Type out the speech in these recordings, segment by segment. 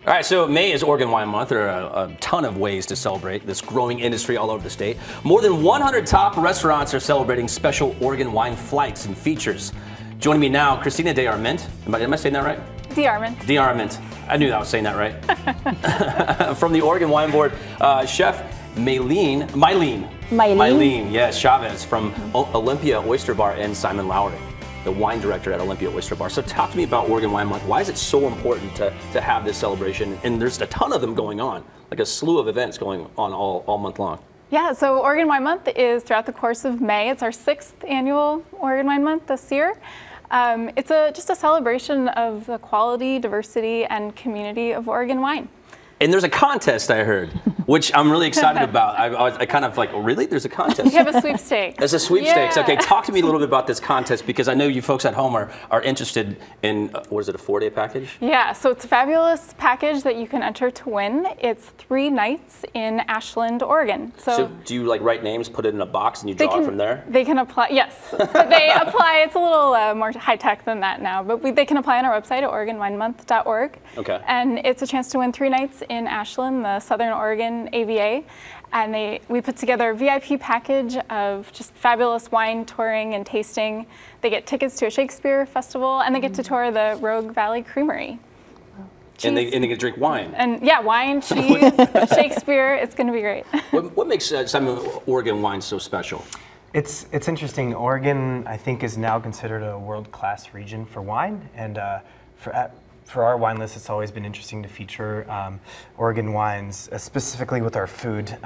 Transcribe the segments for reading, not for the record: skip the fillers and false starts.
All right, so May is Oregon Wine Month. There are a ton of ways to celebrate this growing industry all over the state. More than 100 top restaurants are celebrating special Oregon wine flights and features. Joining me now, Christina de Arment. Am I saying that right? De Arment. De Arment. I knew I was saying that right. From the Oregon Wine Board, Chef Mylene, yes, Chavez from Olympia Oyster Bar, and Simon Lowry, the wine director at Olympia Oyster Bar. So talk to me about Oregon Wine Month. Why is it so important to have this celebration? And there's a ton of them going on, like a slew of events going on all month long. Yeah, so Oregon Wine Month is throughout the course of May. It's our 6th annual Oregon Wine Month this year. It's just a celebration of the quality, diversity, and community of Oregon wine. And there's a contest, I heard, which I'm really excited about. I kind of like, oh, really? There's a contest? We have a sweepstakes. There's a sweepstakes. Yeah. Okay, talk to me a little bit about this contest, because I know you folks at home are interested in, what is it, a 4-day package? Yeah, so it's a fabulous package that you can enter to win. It's 3 nights in Ashland, Oregon. So do you like write names, put it in a box, and you draw it from there? They can apply, yes. But they apply, it's a little more high-tech than that now, but they can apply on our website at OregonWineMonth.org. Okay. And it's a chance to win 3 nights in Ashland, the Southern Oregon AVA, and we put together a VIP package of just fabulous wine touring and tasting. They get tickets to a Shakespeare festival, and they get to tour the Rogue Valley Creamery. And they get to drink wine. And yeah, wine, cheese, Shakespeare. It's going to be great. What makes Oregon wine so special? It's interesting. Oregon, I think, is now considered a world-class region for wine, and for our wine list, it's always been interesting to feature Oregon wines, specifically with our food.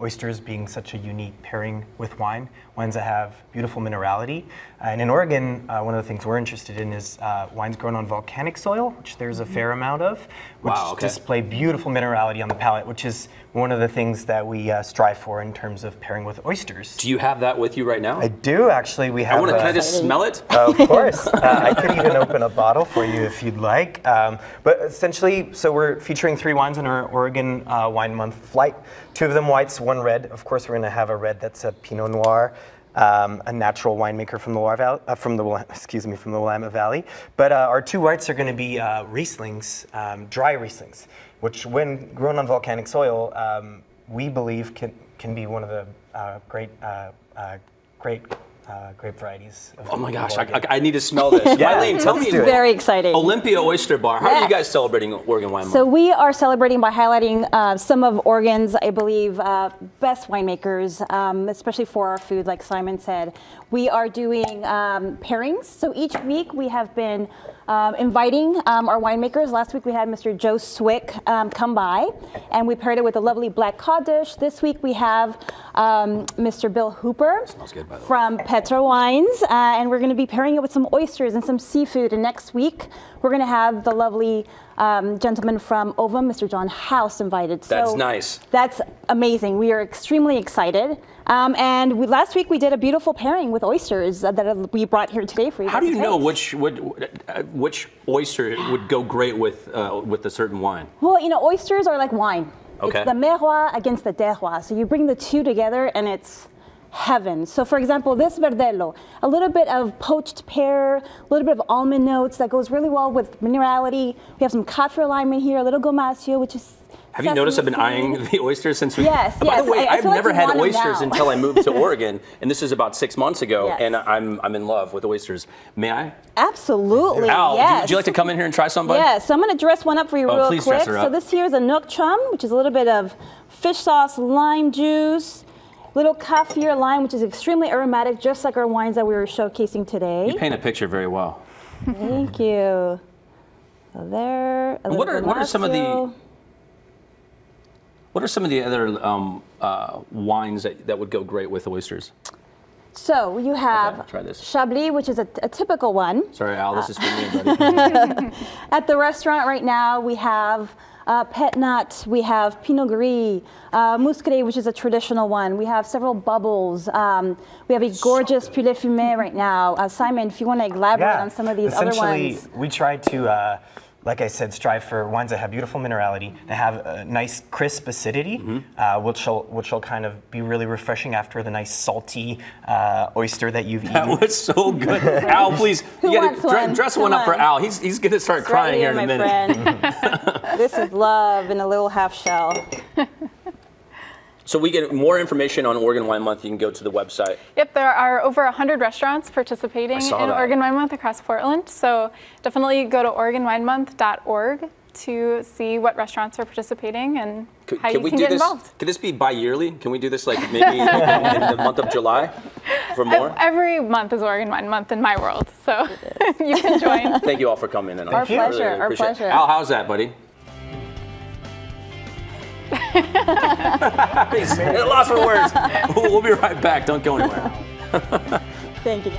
Oysters being such a unique pairing with wine, wines that have beautiful minerality. And in Oregon, one of the things we're interested in is wines grown on volcanic soil, which there's a fair amount of, which display beautiful minerality on the palate, which is one of the things that we strive for in terms of pairing with oysters. Do you have that with you right now? I do, actually. We have. Can I just smell it? Of course. I could even open a bottle for you if you'd like. But essentially, so we're featuring 3 wines in our Oregon Wine Month flight. 2 of them whites, 1 red. Of course, we're going to have a red that's a Pinot Noir, a natural winemaker from the Willamette Valley. But our 2 whites are going to be Rieslings, dry Rieslings, which, when grown on volcanic soil, we believe can be one of the great grape varieties. Oh my gosh, I need to smell this. Yeah, Mylene, tell me. Very exciting. Olympia Oyster Bar. How are you guys celebrating Oregon Wine Month? So we are celebrating by highlighting some of Oregon's, I believe, best winemakers, especially for our food, like Simon said. We are doing pairings. So each week we have been inviting our winemakers. Last week we had Mr. Joe Swick come by, and we paired it with a lovely black cod dish. This week we have Mr. Bill Hooper from Petra Wines, and we're going to be pairing it with some oysters and some seafood. And next week we're going to have the lovely gentleman from Ovum, Mr. John House, invited. That's nice. That's amazing. We are extremely excited. And last week we did a beautiful pairing with oysters that we brought here today for you. How do you know which oyster would go great with a certain wine? Well, you know, oysters are like wine. Okay. It's the merroir against the terroir. So you bring the 2 together and it's heaven. So for example, this Verdelho, a little bit of poached pear, a little bit of almond notes that goes really well with minerality. We have some kaffir lime in here, a little gomasio, which is Have you noticed I've been eyeing the oysters since we... Yes, By the way, I've never had oysters now. until I moved to Oregon, and this is about 6 months ago, Yes. and I'm in love with oysters. May I? Absolutely, Al, yes. would you like to come in here and try some, bud? Yes, so I'm going to dress one up for you real please quick. dress her up. So this here is a nook chum, which is a little bit of fish sauce, lime juice, little kaffir lime, which is extremely aromatic, just like our wines that we were showcasing today. You paint a picture very well. Thank you. So there. What are some of the... What are some of the other wines that would go great with oysters? So you have try this. Chablis, which is a typical one. Sorry, Al, this is for me, buddy. At the restaurant right now, we have Pet Nut, we have Pinot Gris, Muscadet, which is a traditional one. We have several bubbles. We have a gorgeous Poulet Fumé right now. Simon, if you want to elaborate on some of these other ones. Essentially, we try to like I said, strive for wines that have beautiful minerality, that have a nice crisp acidity, which will kind of be really refreshing after the nice salty oyster that you've eaten. That was so good. Al, please, you gotta dress one up for Al. He's gonna start crying here in a minute. This is love in a little half shell. So we get more information on Oregon Wine Month. You can go to the website. Yep, there are over 100 restaurants participating in Oregon Wine Month across Portland. So definitely go to OregonWineMonth.org to see what restaurants are participating and how you can get involved. Could this be bi-yearly? Can we do this like maybe in the month of July for more? Every month is Oregon Wine Month in my world, so you can join. Thank you all for coming in. Our pleasure. Really our pleasure. Al, how's that, buddy? He's lost for words. We'll be right back. Don't go anywhere. Thank you.